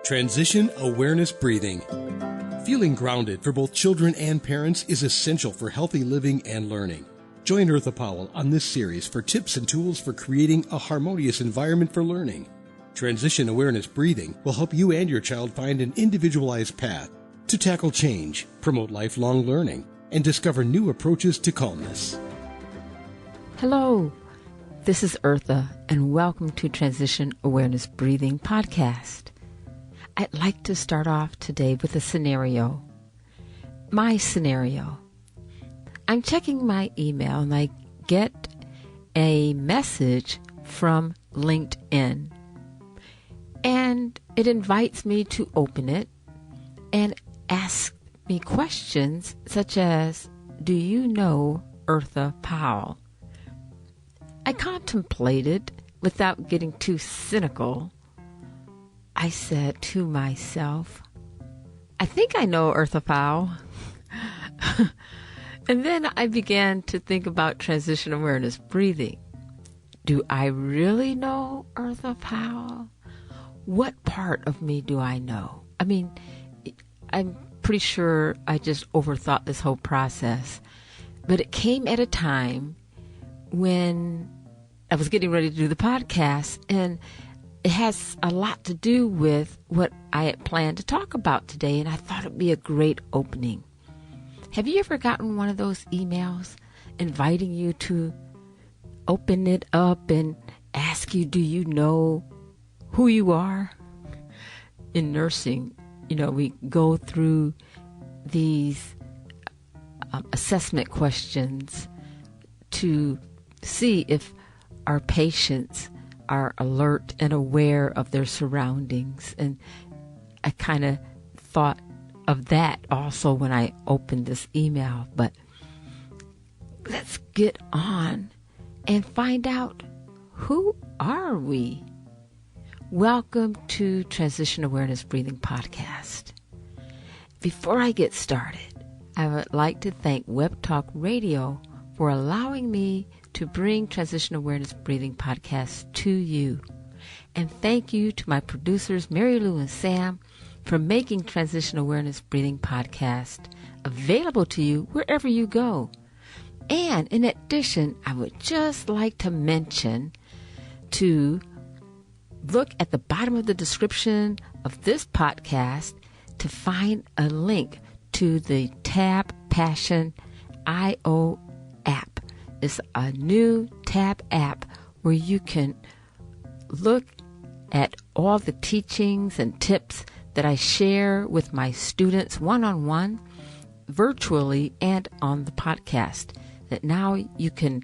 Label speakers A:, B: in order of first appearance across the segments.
A: Transition Awareness Breathing. Feeling grounded for both children and parents is essential for healthy living and learning. Join Eartha Powell on this series for tips and tools for creating a harmonious environment for learning. Transition Awareness Breathing will help you and your child find an individualized path to tackle change, promote lifelong learning, and discover new approaches to calmness.
B: Hello, this is Eartha, and welcome to Transition Awareness Breathing Podcast. I'd like to start off today with a scenario. My scenario. I'm checking my email and I get a message from LinkedIn. And it invites me to open it and ask me questions such as, do you know Eartha Powell? I contemplated without getting too cynical. I said to myself, I think I know Eartha Powell. And then I began to think about transition awareness breathing. Do I really know Eartha Powell? What part of me do I know? I mean, I'm pretty sure I just overthought this whole process. But it came at a time when I was getting ready to do the podcast, and it has a lot to do with what I had planned to talk about today, and I thought it'd be a great opening. Have you ever gotten one of those emails inviting you to open it up and ask you, do you know who you are? In nursing, we go through these assessment questions to see if our patients are alert and aware of their surroundings. And I kind of thought of that also when I opened this email. But let's get on and find out, who are we? Welcome to Transition Awareness Breathing Podcast. Before I get started, I would like to thank Web Talk Radio for allowing me to bring Transition Awareness Breathing Podcast to you. And thank you to my producers, Mary Lou and Sam, for making Transition Awareness Breathing Podcast available to you wherever you go. And in addition, I would just like to mention to look at the bottom of the description of this podcast to find a link to the Tab Passion IO app. It's a new tab app where you can look at all the teachings and tips that I share with my students one-on-one, virtually, and on the podcast. That now you can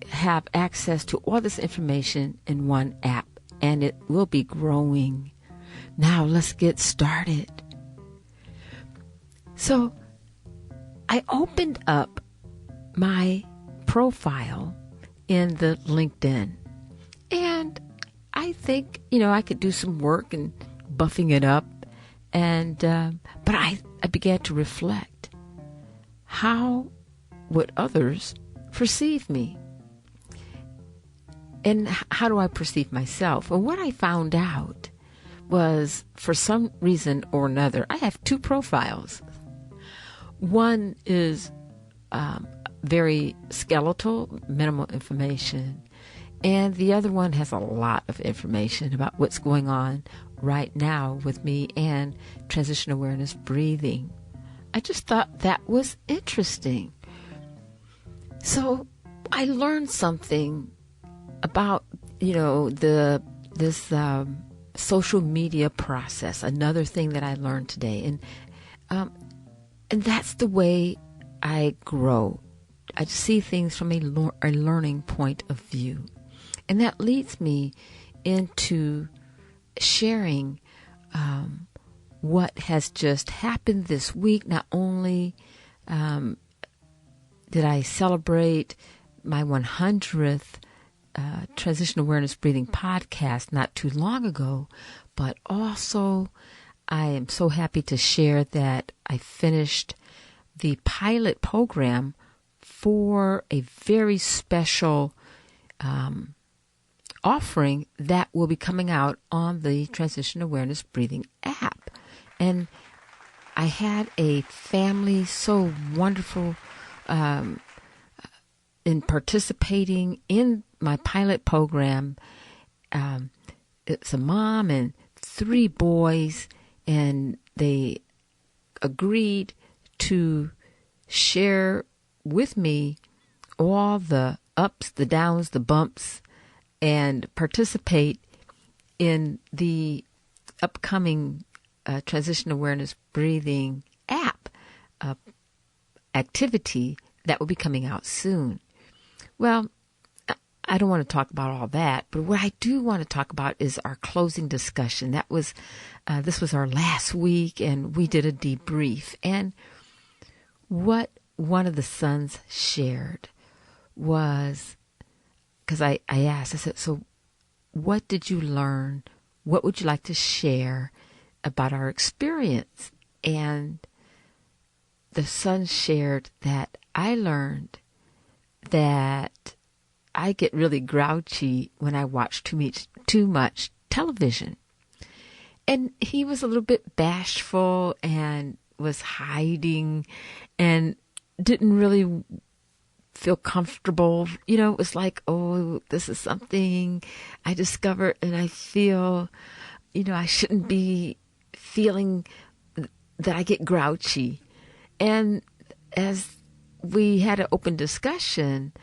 B: have access to all this information in one app, and it will be growing. Now let's get started. So I opened up my profile in the LinkedIn, and I think, I could do some work and buffing it up, and but I began to reflect. How would others perceive me? And how do I perceive myself? Well, what I found out was, for some reason or another, I have two profiles. One is very skeletal, minimal information, and the other one has a lot of information about what's going on right now with me and transition awareness breathing. I just thought that was interesting. So I learned something about, this social media process. Another thing that I learned today, and that's the way I grow. I see things from a learning point of view, and that leads me into sharing what has just happened this week. Not only did I celebrate my 100th Transition Awareness Breathing Podcast not too long ago, but also I am so happy to share that I finished the pilot program for a very special offering that will be coming out on the Transition Awareness Breathing app. And I had a family so wonderful in participating in my pilot program. It's a mom and 3 boys, and they agreed to share with me all the ups, the downs, the bumps, and participate in the upcoming Transition Awareness Breathing app activity that will be coming out soon. Well, I don't want to talk about all that, but what I do want to talk about is our closing discussion. That was, this was our last week, and we did a debrief. And what one of the sons shared was, because I asked, I said, so what did you learn? What would you like to share about our experience? And the son shared that I learned that I get really grouchy when I watch too much television. And he was a little bit bashful and was hiding and didn't really feel comfortable. You know, it was like, oh, this is something I discovered, and I feel, you know, I shouldn't be feeling that I get grouchy. And as we had an open discussion,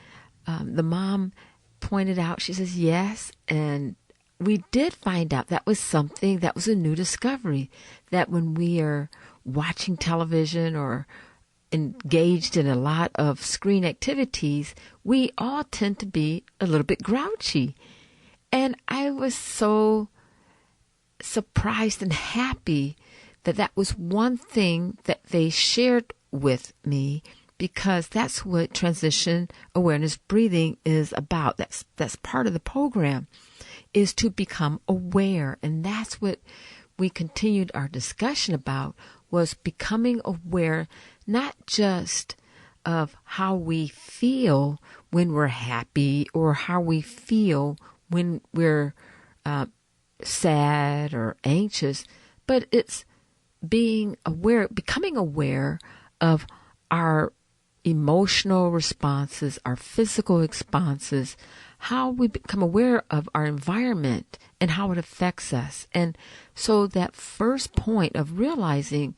B: the mom pointed out, she says, yes, and we did find out that was something, that was a new discovery, that when we are watching television or engaged in a lot of screen activities, we all tend to be a little bit grouchy. And I was so surprised and happy that that was one thing that they shared with me, because that's what Transition Awareness Breathing is about. That's part of the program, is to become aware. And that's what we continued our discussion about, was becoming aware, not just of how we feel when we're happy or how we feel when we're sad or anxious, but it's being aware, becoming aware of our emotional responses, our physical responses, how we become aware of our environment and how it affects us. And so that first point of realizing,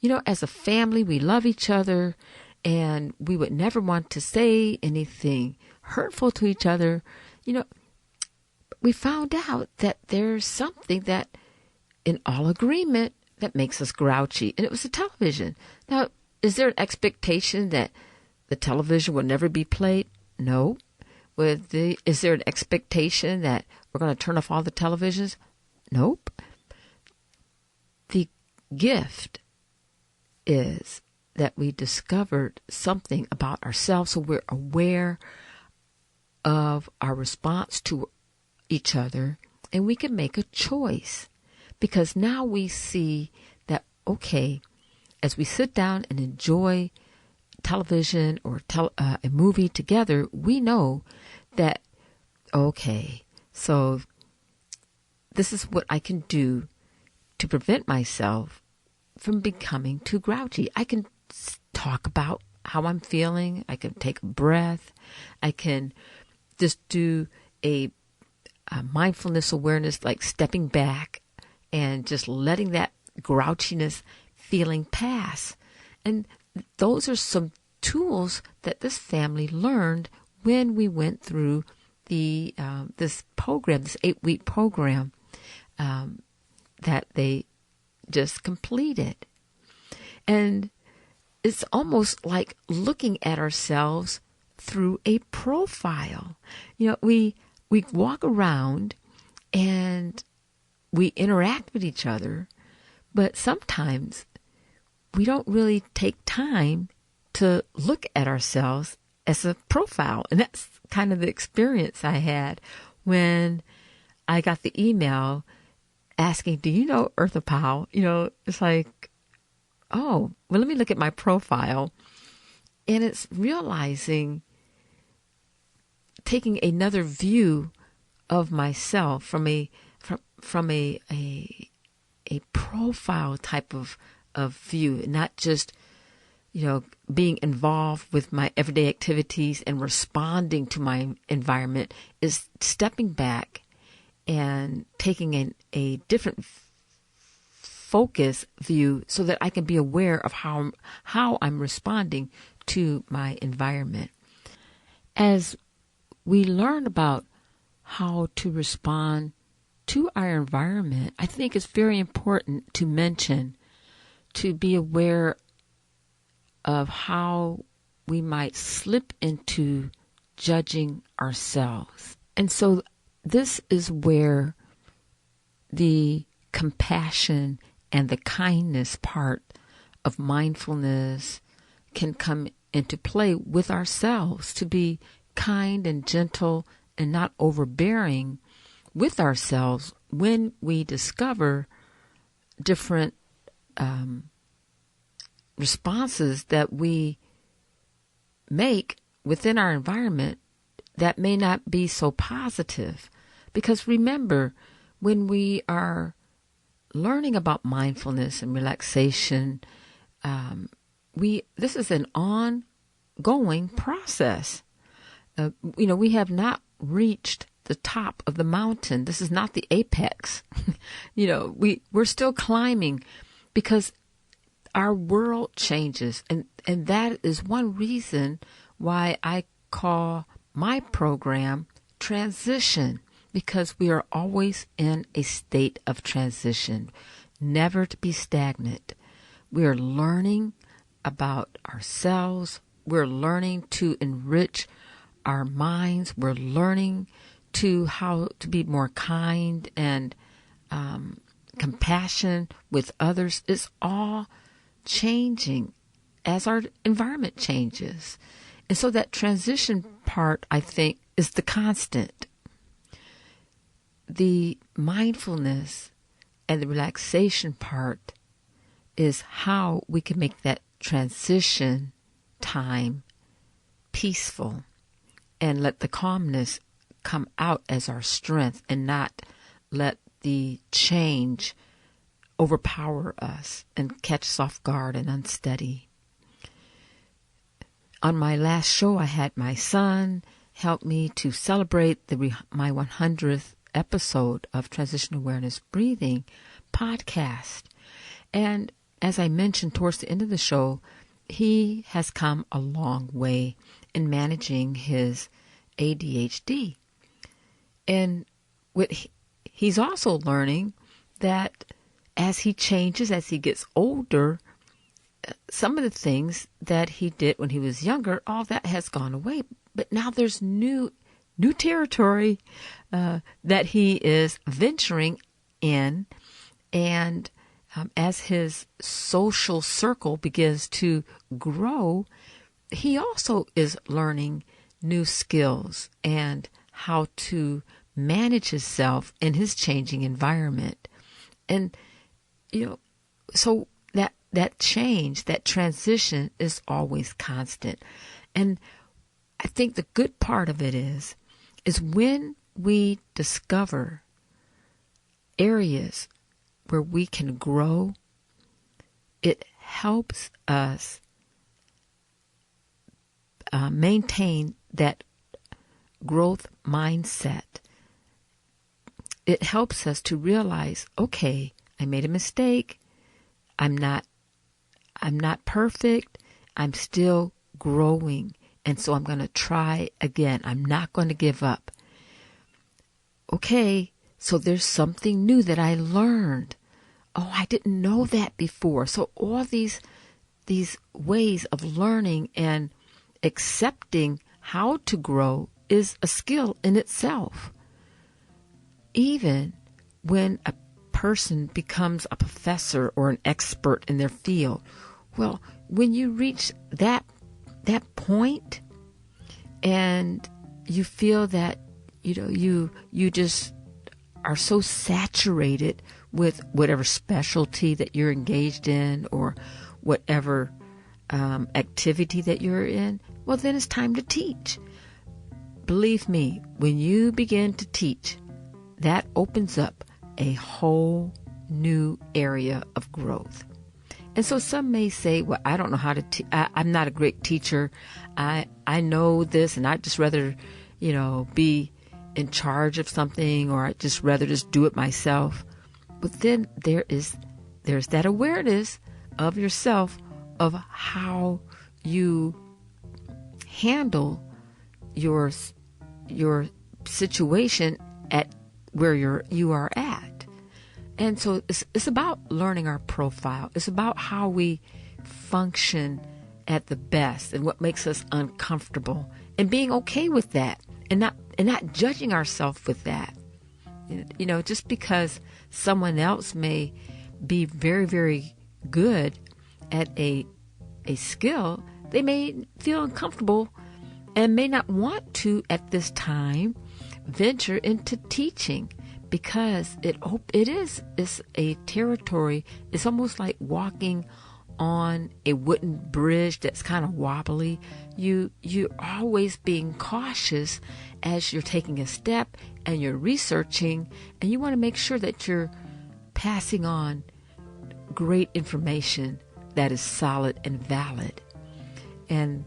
B: you know, as a family, we love each other and we would never want to say anything hurtful to each other. You know, we found out that there's something that in all agreement that makes us grouchy, and it was the television. Now, is there an expectation that the television will never be played? No. Is there an expectation that we're going to turn off all the televisions? Nope. The gift is that we discovered something about ourselves, so we're aware of our response to each other, and we can make a choice, because now we see that, okay, as we sit down and enjoy television or a movie together, we know that, okay, so this is what I can do to prevent myself from becoming too grouchy. I can talk about how I'm feeling. I can take a breath. I can just do a mindfulness awareness, like stepping back and just letting that grouchiness feeling pass. And those are some tools that this family learned when we went through the this program, this 8-week program that they just completed. And it's almost like looking at ourselves through a profile. You know, we walk around and we interact with each other, but sometimes we don't really take time to look at ourselves as a profile. And that's kind of the experience I had when I got the email asking, do you know Eartha Powell? You know, it's like, oh, well, let me look at my profile. And it's realizing, taking another view of myself from a profile type of view, not just, being involved with my everyday activities and responding to my environment, is stepping back and taking a different focus view so that I can be aware of how I'm responding to my environment. As we learn about how to respond to our environment, I think it's very important to mention, to be aware of how we might slip into judging ourselves. And so this is where the compassion and the kindness part of mindfulness can come into play with ourselves, to be kind and gentle and not overbearing with ourselves when we discover different responses that we make within our environment that may not be so positive. Because remember, when we are learning about mindfulness and relaxation, this is an ongoing process. We have not reached the top of the mountain. This is not the apex. We're still climbing, because our world changes. And that is one reason why I call my program Transition, because we are always in a state of transition, never to be stagnant. We are learning about ourselves. We're learning to enrich our minds. We're learning how to be more kind and compassion with others. It's all changing as our environment changes. And so that transition part, I think, is the constant. The mindfulness and the relaxation part is how we can make that transition time peaceful and let the calmness come out as our strength, and not let the change overpower us and catch us off guard and unsteady. On my last show, I had my son help me to celebrate my 100th episode of Transition Awareness Breathing podcast. And as I mentioned towards the end of the show, he has come a long way in managing his ADHD. And he's also learning that as he changes, as he gets older, some of the things that he did when he was younger, all that has gone away. But now there's new territory that he is venturing in. And as his social circle begins to grow, he also is learning new skills and how to manage himself in his changing environment. And, so that change, that transition is always constant. And I think the good part of it is when we discover areas where we can grow, it helps us maintain that growth mindset. It helps us to realize, okay, I made a mistake. I'm not perfect. I'm still growing. And so I'm going to try again. I'm not going to give up. Okay, so there's something new that I learned. Oh, I didn't know that before. So all these ways of learning and accepting how to grow is a skill in itself. Even when a person becomes a professor or an expert in their field, well, when you reach that point and you feel that you just are so saturated with whatever specialty that you're engaged in or whatever activity that you're in, well, then it's time to teach. believe me, when you begin to teach, that opens up a whole new area of growth. And so some may say, well, I don't know how to I'm not a great teacher. I know this, and I'd just rather, be in charge of something, or I'd just rather just do it myself. But then there's that awareness of yourself, of how you handle your situation at where you are at. And so it's about learning our profile. It's about how we function at the best and what makes us uncomfortable, and being okay with that, and not judging ourselves with that. Just because someone else may be very, very good at a skill, they may feel uncomfortable and may not want to at this time venture into teaching, because it's a territory. It's almost like walking on a wooden bridge that's kind of wobbly. You're always being cautious as you're taking a step and you're researching, and you want to make sure that you're passing on great information that is solid and valid. And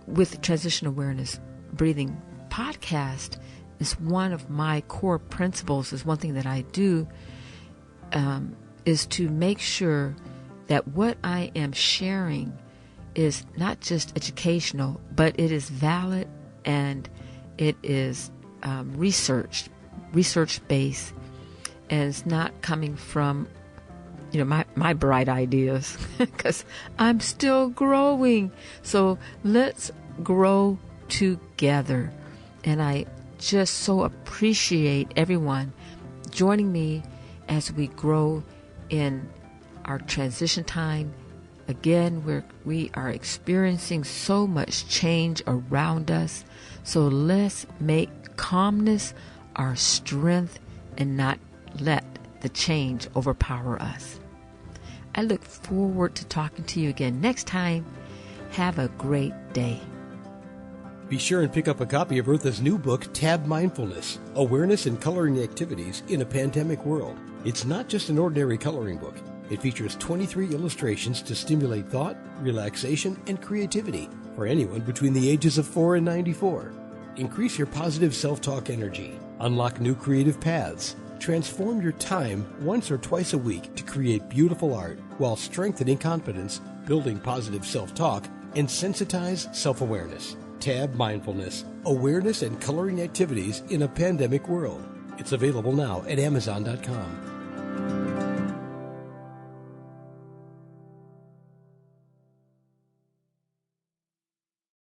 B: with the Transition Awareness Breathing podcast, is one of my core principles, is one thing that I do, is to make sure that what I am sharing is not just educational, but it is valid, and it is research-based, and it's not coming from my bright ideas, because I'm still growing. So let's grow together. And I just so appreciate everyone joining me as we grow in our transition time. Again, we are experiencing so much change around us. So let's make calmness our strength and not let the change overpower us. I look forward to talking to you again next time. Have a great day.
A: Be sure and pick up a copy of Eartha's new book, Tab Mindfulness, Awareness and Coloring Activities in a Pandemic World. It's not just an ordinary coloring book. It features 23 illustrations to stimulate thought, relaxation, and creativity for anyone between the ages of 4 and 94. Increase your positive self-talk energy. Unlock new creative paths. Transform your time once or twice a week to create beautiful art while strengthening confidence, building positive self-talk, and sensitize self-awareness. Tab Mindfulness, Awareness and Coloring Activities in a Pandemic World. It's available now at Amazon.com.